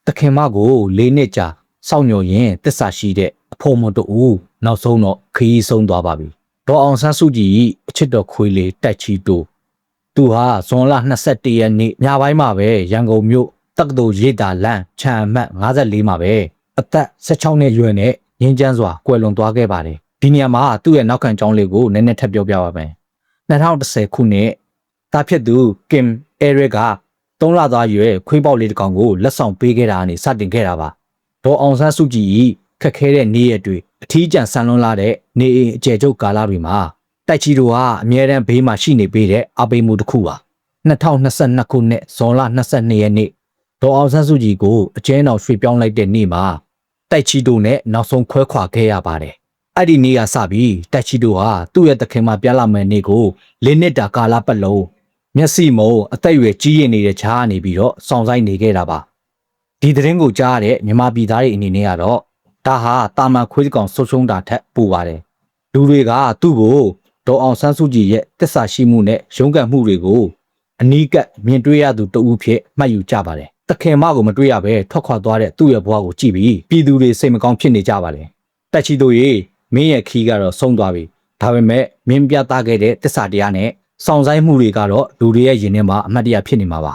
တခင်မကို၄နှစ်ကြာစောင့်ညိုရင်တစ္ဆာရှိတဲ့အဖို့မတူနောက်ဆုံးတော့ခရီးဆုံးသွားပါပြီဒေါ်အောင်ဆန်းစုကြည်အချစ်တော်ခွေးလေးတက်ချီတိုသူဟာဇွန်လ21ရက်နေ့ညပိုင်းမှာပဲရန်ကုန်မြို့တက္ကသိုလ်ရိပ်သာလမ်းခြံအမှတ်54မှာပဲအသက်16နှစ်ရွယ်နဲ့ငင်းချမ်းစွာကွယ်လွန်သွားခဲ့ပါတယ်ဒီနေရာမှာသူ့ရဲ့နောက်ခံကြောင်းလေးကိုနည်းနည်းထပ်ပြောပြပါမယ်2010ခုနှစ်တာဖြစ်သူကင်အဲရစ်က3လသားရွယ်ခွေးပေါက်လေးတစ်ကောင်ကိုလက်ဆောင်ပေးခဲ့တာကနေစတင်ခဲ့တာပါဒေါ်အောင်ဆန်းစုကြည်ခက်ခဲတဲ့နေ့ရက်တွေအထီးကျန်ဆန်လွန်းလာတဲ့နေအိမ်အကျယ်ချုပ်ကာလတွေမှာတိုက်ချီတို့ဟာအမြဲတမ်းဘေးမှာရှိနေပေးတဲ့အပိမှုတစ်ခုပါ2022ခုနှစ်ဇွန်လ22ရက်နေ့ဒေါ်အောင်ဆန်းစုကြည်ကိုအကျဉ်းတော်ရွှေ့ပြောင်းလိုက်တဲ့နေ့မှာတိုက်ချီတို့နဲ့နောက်ဆုံးခွဲခွာခဲ့ရပါတယ်အဲ့ဒီနေ့ကစပြီးတိုက်ချီတို့ဟာသူ့ရဲ့တခင်မပြလာမယ်နေ့ကို၄နှစ်တာကာလပတ်လုံးမျက်စိမုံအသက်အရွယ်ကြီးရနေတဲ့ခြားနေပြီးတော့စောင့်ဆိုင်နေခဲ့တာပါဒီသတင်းကိုကြားရတဲ့မြန်မာပြည်သားတွေအနေနဲ့ကတော့ဒါဟာတာမန်ခွေးကောင်ဆုတ်ရှုံးတာထက်ပိုပါတယ်လူတွေကသူ့ကိုဒေါ်အောင်ဆန်းစုကြည်ရဲ့တစ္ဆာရှိမှုနဲ့ရုန်းကန်မှုတွေကိုအနီးကပ်မြင်တွေ့ရသူတဦးဖြစ်မှတ်ယူကြပါတယ်တခင်မကိုမတွေ့ရဘဲထွက်ခွာသွားတဲ့သူ့ရဲ့ဘဝကိုကြည့်ပြီးပြည်သူတွေစိတ်မကောင်းဖြစ်နေကြပါတယ်တက်ချီတို့ရေမင်းရဲ့ခီးကတော့ဆုံးသွားပြီဒါပေမဲ့မင်းပြသခဲ့တဲ့တစ္ဆာတရားနဲ့စောင့်ဆိုင်မှုတွေကတော့လူတွေရဲ့ရင်ထဲမှာအမှတ်တရဖြစ်နေမှာပါ